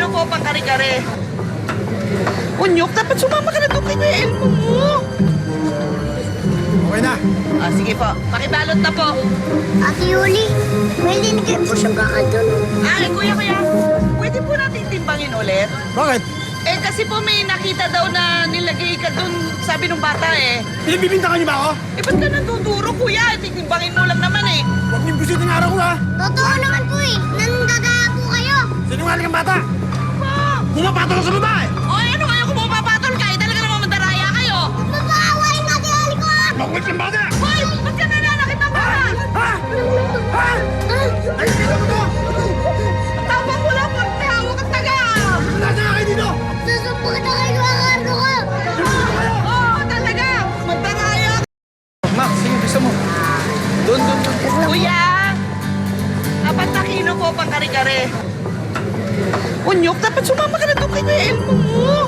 Aquino po, pang kare-kare. Unyok, dapat sumama ka na doon kay Kuya Elmo mo. Okay na. Sige po, pakibalot na po. Ate Yuli, may linigay po siya baka doon. Kuya, pwede po natin timbangin ulit? Bakit? Kasi po may nakita daw na nilagay ka doon, sabi ng bata Pinibibintangan niyo ba ako? Ba't ka nanduduro, kuya? Titimbangin mo lang naman Huwag niyong busitin araw ko ha. Totoo naman po nanggagawa po kayo. Sinungaling ang bata. Pumapatol sa babae. Ano kayo kung pumapatol ka? Talaga naman mandaraya kayo. Mapakaway na si Oli ko. Makulit kang bata. Hoy! Ba't ka nananakit ng bata? Ha? Ha? Ay, sino mo to? Tapang mo lang pag tawag at taga! Wala na kayo dito. Susubukan na kayo ang ano ko. Talaga! Mandaraya! Max, sige, gusto mo. Doon. Kuya! Dapat Aquino po, pang kare-kare. Unyok, dapat sumama ka na doon kay Kuya Elmo mo.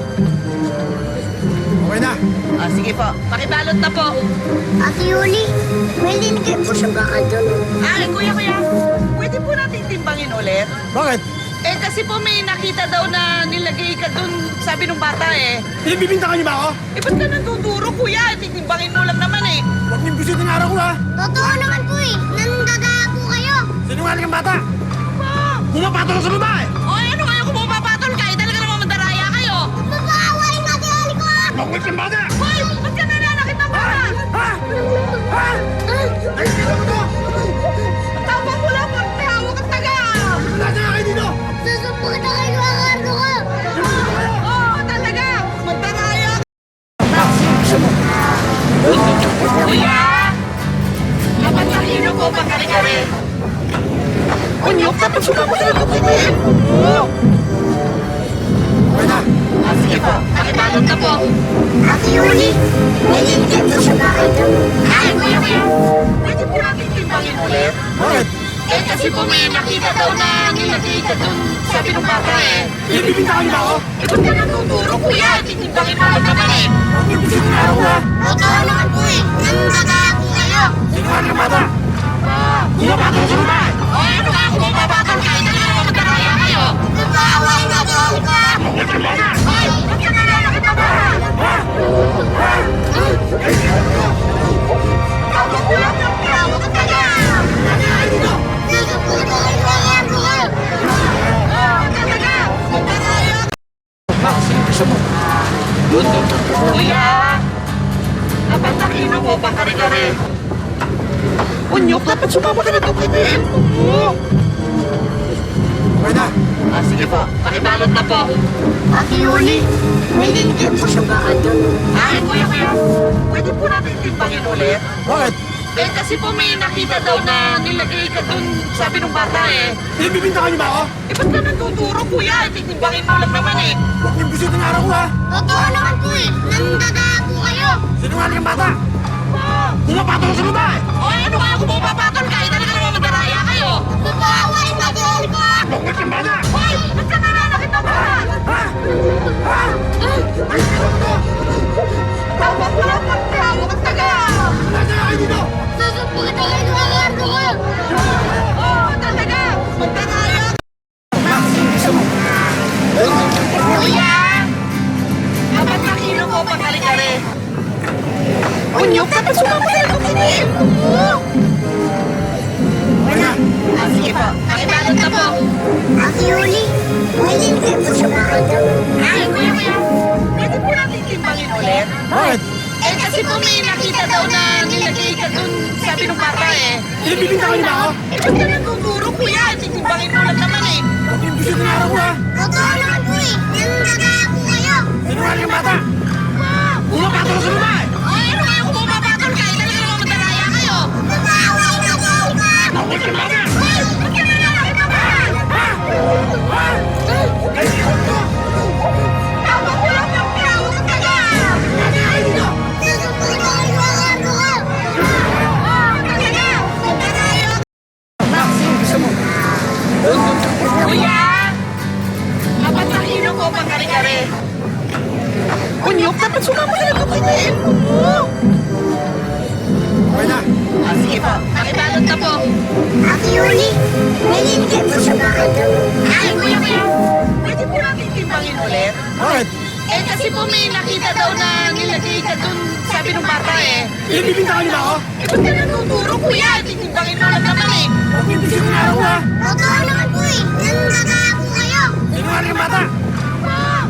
Okay na. Sige po, pakibalot na po. Ate Yuli, may linigay po siya baka doon. Kuya, pwede po natin timbangin ulit? Bakit? Kasi po may nakita daw na nilagay ka doon, sabi ng bata Pinibibintangan niyo ba ako? Ba't ka nanduduro, kuya? Titimbangin mo lang naman Huwag niyong busitin araw ko ha. Totoo naman po nanggagawa po kayo. Sinungaling ang bata. Pumapatol sa babae. Ano kayo kung pumapatol ka? Talaga naman mandaraya kayo. Mapakaway na si Oli ko. Makulit kang bata. Hoy! Ba't ka nananakit ng bata? Ha? Ha? Ay, sino mo to? Tapang mo lang pag tawag at taga! Wala na kayo dito. Susubukan na kayo ang ano ko. Talaga! Mandaraya! Max, gusto mo. Kuya! Dapat Aquino po, pang kare-kare. Unyok, dapat sumama ka na doon kay Kuya Elmo mo. Okay na. Sige po, pakibalot na po. Ate Yuli, may linigay po siya baka doon. Kuya, pwede po natin timbangin ulit? Bakit? Kasi po may nakita daw na nilagay ka doon, sabi ng bata Pinibibintangan niyo ba ako? Ba't ka nanduduro, kuya? Titimbangin mo lang naman Huwag niyong busitin araw ko ha. Totoo naman po nanggagawa po kayo. Sinungaling ang bata. Pumapatol sa babae. Ano ka kung pumapatol ka? Talaga naman mandaraya kayo. Mapakaway na si Oli ko. Makulit kang bata. Ba't ka nananakit ng bata? Ay, sino mo to? Tapos mo lang ng tawag at taga! Wala na kayo dito. Susubukan na kayo ang ano ko. Talaga! Mandaraya! Max, gusto mo. Doon. Kuya! Dapat Aquino po, pang kare-kare. Unyok, dapat sumama ka na doon kay Kuya Elmo mo. Okay na. Sige po, pakibalot na po. Ate Yuli, may linigay po siya baka doon. Kuya, pwede po natin timbangin ulit? Bakit? Kasi po may nakita daw na nilagay ka doon, sabi ng bata Pinibibintangan niyo ba ako? Ba't ka nanduduro, kuya? Titimbangin mo lang naman Huwag niyong busitin araw ko ha. Totoo naman po nanggagawa po kayo. Sinungaling ang bata. Pumapatol sa babae. Ano kayo kung pumapatol ka? Talaga naman mandaraya kayo. Mapakaway na si Oli ko. Makulit kang bata. Ba't ka nananakit ng bata? Ha? Ha? Ay, sino mo to? Tapos mo lang pag tawag at taga! Wala na kayo dito. Susubukan na kayo ang ano ko. Talaga! Mandaraya! Max, gusto mo. Kuya! Dapat Aquino po, pang kare-kare. Unyok, dapat sumama ka na doon kay Kuya Elmo mo. Okay na. Sige po, pakibalot na po. Ate Yuli, may linigay po siya baka doon. Kuya, pwede po natin timbangin ulit? Bakit? Kasi po may nakita daw na nilagay ka doon, sabi ng bata Pinibibintangan niyo ba ako? Ba't ka nanduduro, kuya? Titimbangin mo lang naman Huwag niyong busitin araw ko ha. Totoo naman po nanggagawa po kayo. Sinungaling ang bata. Pumapatol sa babae. Ano kayo kung pumapatol ka? Talaga naman mandaraya kayo. Mapakaway na si Oli ko. Makulit kang bata. Ba't ka nananakit ng bata? Ay, sino mo to? Tapos mo lang ng tawag at taga! Wala na kayo dito. Susubukan na kayo ang ano ko. Talaga! Mandaraya! Max, gusto mo. Kuya! Dapat Aquino po, pang kare-kare. Unyok, dapat sumama ka na doon kay Kuya Elmo mo. Okay na. Sige po, pakibalot na po. Ate Yuli, may lingkit po sa bakal doon. Ay, kuya, pwede po natin timbangin ulit? Bakit? Eh, kasi po may nakita daw na nilagay ka dun, sabi ng bata eh. Ibibintangan niyo ba ako? Eh, ba't ka natuturo, kuya? Titimbangin mo lang naman eh. Huwag niyo bisita ng araw ko ha. Totoo naman po eh. Nandadaya po kayo. Sinungaling ang bata.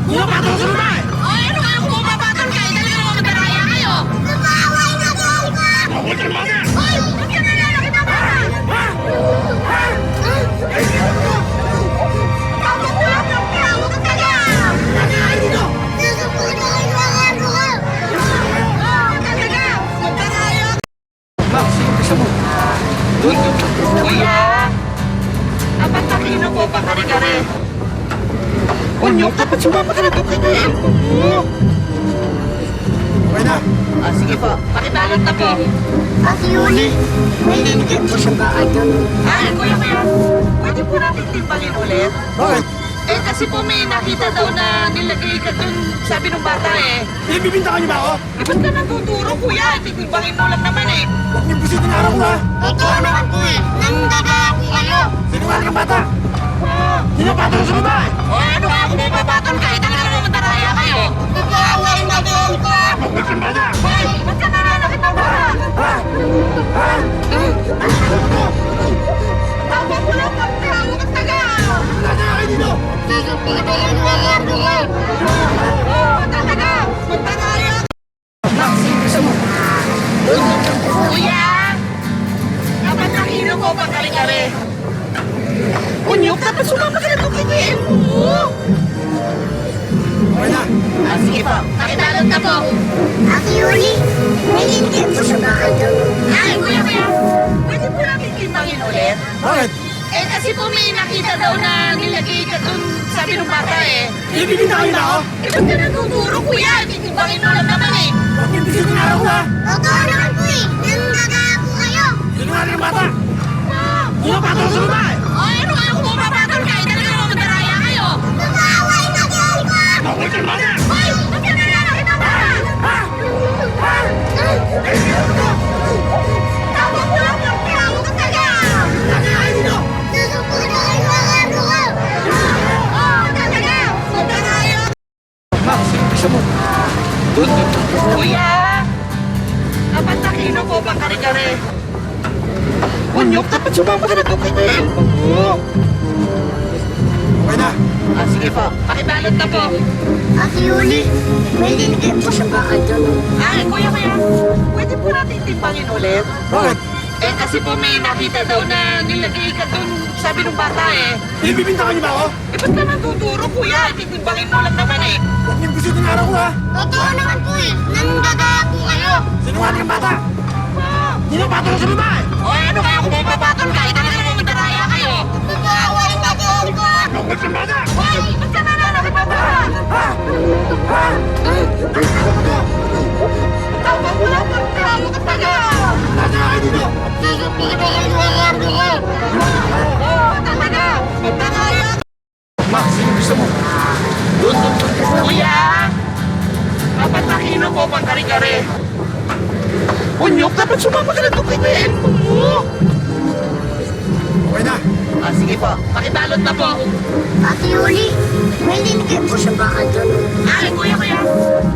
Pumapatol sa luma eh. O, ano kayo kung mapapatol kayo? Talaga naman magdaraya kayo. Nabaway na doon ko. Huwag ka naman ha. Hoy, ba't ka nalalaki na bata? Ha? Ha? Ay, dito ko. Tawag mo lang ng tawag ka taga. Ay, dito. Susubukan na kayo ng ano ko. Oh, talaga. Magdaraya. Max, gusto mo? Kuya, apat na kilo po pa kare-kare. Unyok, dapat sumama ka na ito kay Kuya Elmo mo. Okay na. Ah, sige po. Pakibalot na po. Ate Yuli, may lingkit po sa bakal doon. Ay, kuya, pwede po natin timbangin ulit? Bakit? Eh, kasi po may nakita daw na nilagay ka dun, sabi ng bata eh. Ibibintangan niyo ba ako? Eh, ba't ka natuturo, kuya? Titimbangin mo lang naman eh. Huwag niyo bisita ng araw ko ha. Totoo naman po eh. Nandadaya po kayo. Sinungaling ang bata. Pumapatol sa luma eh. O, ano kaya kung mapapatol kayo? Talaga naman mataraya kayo. Nabaway na doon ko. Huwag ka naman ha. Hoy, ba't ka nalalaki na bata? Ha? Ha? Ay, dito ko. Tawag mo lang ng tawag ka taga. Wala na kayo dito. Susubukan na kayo ng ano ko. Oh, talaga. Mataraya. Max, gusto mo? Kuya, apat na kilo ko pa kare-kare. Unyok, dapat sumama ka na ito kay Kuya Elmo mo. Okay na. Ah, sige po. Pakibalot na po. Ate Yuli, may lingkit po sa bakal doon. Ay, kuya, pwede po natin timbangin ulit? Bakit? Eh, kasi po may nakita daw na nilagay ka dun, sabi ng bata eh. Ibibintangan niyo ba ako? Eh, ba't ka natuturo, kuya? Titimbangin mo lang naman eh. Huwag niyo bisita ng araw ko ha. Totoo naman po eh. Nandadaya po kayo. Sinungaling ang bata. Pumapatol sa luma eh. O, ano kayo kung mapapatol kayo? Talaga naman madaraya kayo. Nabaway na doon ko. Huwag ka naman ha. Hoy, ba't ka nalalaki na bata? Ha? Ha? Ay, dito ko. Tawag mo lang ng tawag ka taga. Wala na kayo dito. Susubukan na kayo ng ano ko. Oh, talaga. Madaraya. Max, gusto mo? Kuya, apat na kilo ko pa kare-kare. Unyok, dapat sumama ka na ito kay Kuya Elmo mo. Okay na. Ah, sige po. Pakibalot na po. Ate Yuli, may lingkit po sa bakal doon. Ay, kuya, pwede po natin timbangin ulit? Bakit? Eh, kasi po may nakita daw na nilagay ka dun, sabi ng bata eh. Ibibintangan niyo ba ako? Eh, ba't ka natuturo, kuya? Titimbangin mo lang naman eh. Huwag niyo bisita ng araw ko ha. Totoo naman po eh. Nandadaya po kayo. Sinungaling ang bata. Pumapatol sa luma eh. O, ano kayo kung mapapatol kayo? Talaga naman madaraya kayo. Nabaway na doon ko. Huwag ka naman ha. Hoy, ba't ka nalalaki pa ba? Ha? Ha? Ay, dito ko. Tawag mo lang ng tawag ka taga. Wala na kayo dito. Susubukan na kayo ng ano ko. Oh, talaga. Madaraya. Max, gusto mo? Kuya, apat na kilo ko pa kare-kare. Unyok, dapat sumama ka na ito kay Kuya Elmo mo. Okay na. Ah, sige po. Pakibalot na po. Ate Yuli, may lingkit po sa bakal doon. Ay, kuya,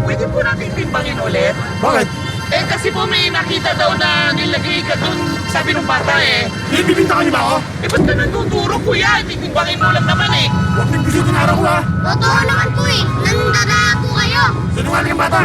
pwede po natin timbangin ulit? Bakit? Eh, kasi po may nakita daw na nilagay ka dun, sabi ng bata eh. Ibibintangan niyo ba ako? Eh, ba't ka natuturo, kuya? Titimbangin mo lang naman eh. Huwag niyo bisita ng araw ko ha. Totoo naman po eh. Nandadaya po kayo. Sinungaling ang bata.